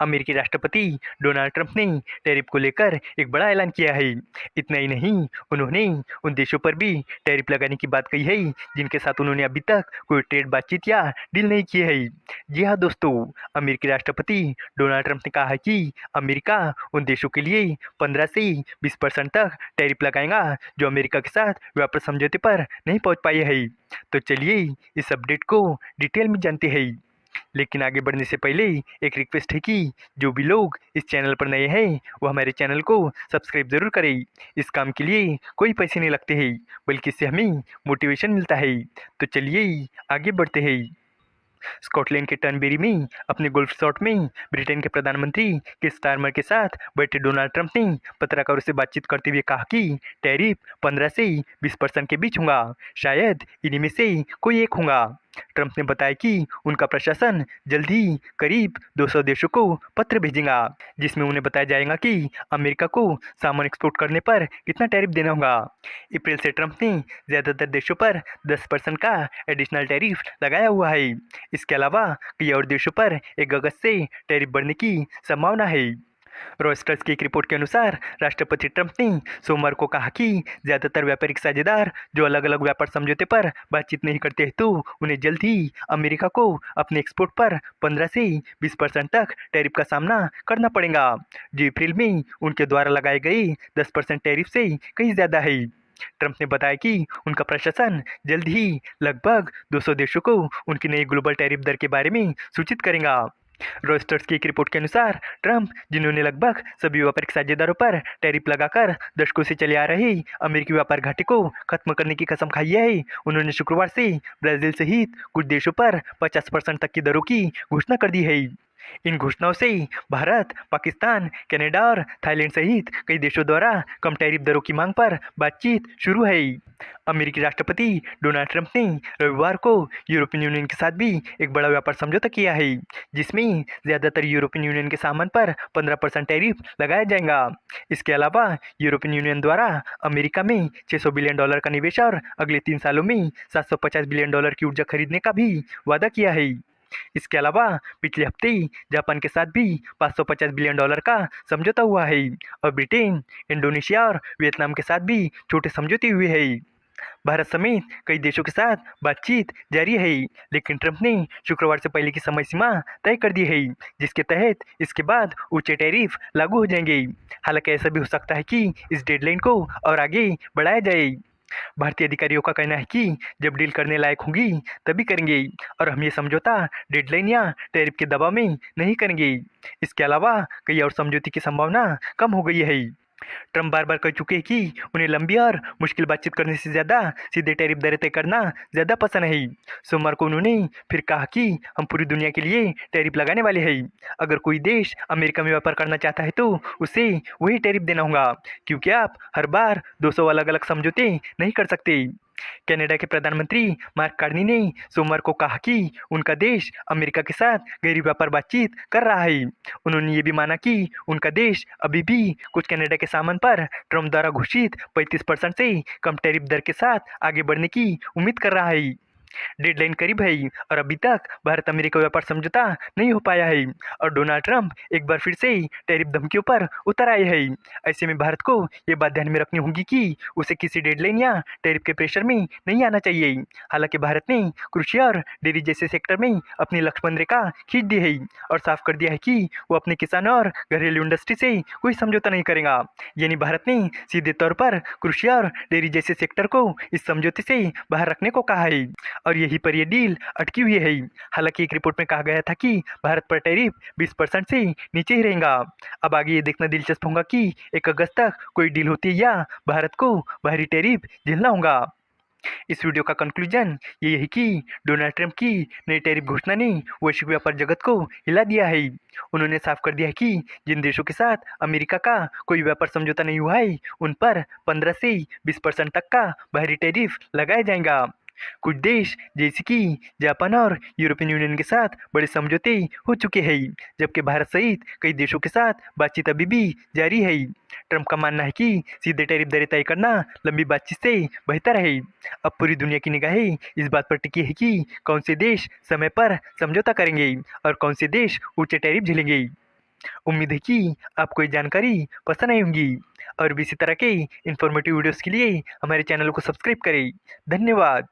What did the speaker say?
अमेरिकी राष्ट्रपति Donald Trump ने टैरिफ को लेकर एक बड़ा ऐलान किया है। इतना ही नहीं, उन्होंने उन देशों पर भी टैरिफ लगाने की बात कही है जिनके साथ उन्होंने अभी तक कोई ट्रेड बातचीत या डील नहीं की है। जी हाँ दोस्तों, अमेरिकी राष्ट्रपति डोनाल्ड ट्रंप ने कहा है कि अमेरिका उन देशों के लिए 15 से 20% तक टैरिफ लगाएगा जो अमेरिका के साथ व्यापार समझौते पर नहीं पहुंच पाए हैं। तो चलिए इस अपडेट को डिटेल में जानते हैं। लेकिन आगे बढ़ने से पहले एक रिक्वेस्ट है कि जो भी लोग इस चैनल पर नए हैं वो हमारे चैनल को सब्सक्राइब जरूर करें। इस काम के लिए कोई पैसे नहीं लगते हैं, बल्कि इससे हमें मोटिवेशन मिलता है। तो चलिए आगे बढ़ते हैं। स्कॉटलैंड के टर्नबेरी में अपने गोल्फ रिसॉर्ट में ब्रिटेन के प्रधानमंत्री किर स्टारमर के साथ बैठे डोनाल्ड ट्रंप ने पत्रकारों से बातचीत करते हुए कहा कि टैरिफ 15 से 20% के बीच होगा, शायद इन्हीं में से कोई एक होगा। ट्रंप ने बताया कि उनका प्रशासन जल्द ही करीब 200 देशों को पत्र भेजेगा जिसमें उन्हें बताया जाएगा कि अमेरिका को सामान एक्सपोर्ट करने पर कितना टैरिफ देना होगा। अप्रैल से ट्रंप ने ज़्यादातर देशों पर 10% का एडिशनल टैरिफ लगाया हुआ है। इसके अलावा कई और देशों पर 1 अगस्त से टैरिफ बढ़ने की संभावना है। रॉयटर्स की एक रिपोर्ट के अनुसार राष्ट्रपति ट्रंप ने सोमवार को कहा कि ज़्यादातर व्यापारिक साझेदार जो अलग अलग व्यापार समझौते पर बातचीत नहीं करते हैं तो उन्हें जल्द ही अमेरिका को अपने एक्सपोर्ट पर 15 से 20% तक टैरिफ का सामना करना पड़ेगा, जो अप्रैल में उनके द्वारा लगाए गए 10% टैरिफ से कहीं ज़्यादा है। ट्रंप ने बताया कि उनका प्रशासन जल्द ही लगभग 200 देशों को उनकी नई ग्लोबल टैरिफ दर के बारे में सूचित करेगा। रॉयटर्स की एक रिपोर्ट के अनुसार ट्रंप, जिन्होंने लगभग सभी व्यापारिक साझेदारों पर टैरिफ लगाकर दशकों से चले आ रहे अमेरिकी व्यापार घाटे को खत्म करने की कसम खाई है, उन्होंने शुक्रवार से ब्राजील सहित कुछ देशों पर 50% तक की दरों की घोषणा कर दी है। इन घोषणाओं से भारत, पाकिस्तान, कनाडा और थाईलैंड सहित कई देशों द्वारा कम टैरिफ दरों की मांग पर बातचीत शुरू है। अमेरिकी राष्ट्रपति डोनाल्ड ट्रंप ने रविवार को यूरोपियन यूनियन के साथ भी एक बड़ा व्यापार समझौता किया है जिसमें ज़्यादातर यूरोपियन यूनियन के सामान पर 15% टैरिफ लगाया जाएगा। इसके अलावा यूरोपियन यूनियन द्वारा अमेरिका में $600 बिलियन का निवेश और अगले 3 सालों में $750 बिलियन की ऊर्जा खरीदने का भी वादा किया है। इसके अलावा पिछले हफ्ते जापान के साथ भी $550 बिलियन का समझौता हुआ है और ब्रिटेन, इंडोनेशिया और वियतनाम के साथ भी छोटे समझौते हुए हैं। भारत समेत कई देशों के साथ बातचीत जारी है, लेकिन ट्रंप ने शुक्रवार से पहले की समय सीमा तय कर दी है जिसके तहत इसके बाद ऊंचे टैरिफ लागू हो जाएंगे। हालांकि ऐसा भी हो सकता है कि इस डेडलाइन को और आगे बढ़ाया जाए। भारतीय अधिकारियों का कहना है कि जब डील करने लायक होगी तभी करेंगे और हम ये समझौता डेडलाइन या टैरिफ के दबाव में नहीं करेंगे। इसके अलावा कई और समझौते की संभावना कम हो गई है। ट्रंप बार बार कह चुके हैं कि उन्हें लंबी और मुश्किल बातचीत करने से ज़्यादा सीधे टैरिफ दरें तय करना ज़्यादा पसंद है। सोमवार को उन्होंने फिर कहा कि हम पूरी दुनिया के लिए टैरिफ लगाने वाले हैं। अगर कोई देश अमेरिका में व्यापार करना चाहता है तो उसे वही टैरिफ देना होगा, क्योंकि आप हर बार 200 अलग अलग समझौते नहीं कर सकते। कनाडा के प्रधानमंत्री मार्क कार्नी ने सोमवार को कहा कि उनका देश अमेरिका के साथ गहरी व्यापार बातचीत कर रहा है। उन्होंने ये भी माना कि उनका देश अभी भी कुछ कनाडा के सामान पर ट्रंप द्वारा घोषित 35% से कम टैरिफ दर के साथ आगे बढ़ने की उम्मीद कर रहा है। डेडलाइन करीब है और अभी तक भारत अमेरिका व्यापार समझौता नहीं हो पाया है और डोनाल्ड ट्रंप एक बार फिर से टैरिफ धमकियों पर उतर आए हैं। ऐसे में भारत को ये बात ध्यान में रखनी होगी कि उसे किसी डेडलाइन या टैरिफ के प्रेशर में नहीं आना चाहिए। हालांकि भारत ने कृषि और डेयरी जैसे सेक्टर में अपनी लक्ष्मण रेखा खींच दी है और साफ कर दिया है कि वो अपने किसानों और घरेलू इंडस्ट्री से कोई समझौता नहीं करेगा। यानी भारत ने सीधे तौर पर कृषि और डेयरी जैसे सेक्टर को इस समझौते से बाहर रखने को कहा है और यहीं पर यह डील अटकी हुई है। हालांकि एक रिपोर्ट में कहा गया था कि भारत पर टैरिफ 20% से नीचे ही रहेगा। अब आगे ये देखना दिलचस्प होगा कि 1 अगस्त तक कोई डील होती है या भारत को बाहरी टैरिफ झेलना होगा। इस वीडियो का कंक्लूजन ये है कि डोनाल्ड ट्रंप की नई टैरिफ घोषणा ने वैश्विक व्यापार जगत को हिला दिया है। उन्होंने साफ कर दिया है कि जिन देशों के साथ अमेरिका का कोई व्यापार समझौता नहीं हुआ है उन पर 15 से 20% तक का बाहरी टैरिफ लगाया जाएगा। कुछ देश जैसे कि जापान और यूरोपियन यूनियन के साथ बड़े समझौते हो चुके हैं, जबकि भारत सहित कई देशों के साथ बातचीत अभी भी जारी है। ट्रंप का मानना है कि सीधे टैरिफ दरें तय करना लंबी बातचीत से बेहतर है। अब पूरी दुनिया की निगाहें इस बात पर टिकी है कि कौन से देश समय पर समझौता करेंगे और कौन से देश ऊंचे टैरिफ झेलेंगे। उम्मीद है कि आपको ये जानकारी पसंद आई होंगी और भी इसी तरह के इन्फॉर्मेटिव वीडियोस के लिए हमारे चैनल को सब्सक्राइब करें। धन्यवाद।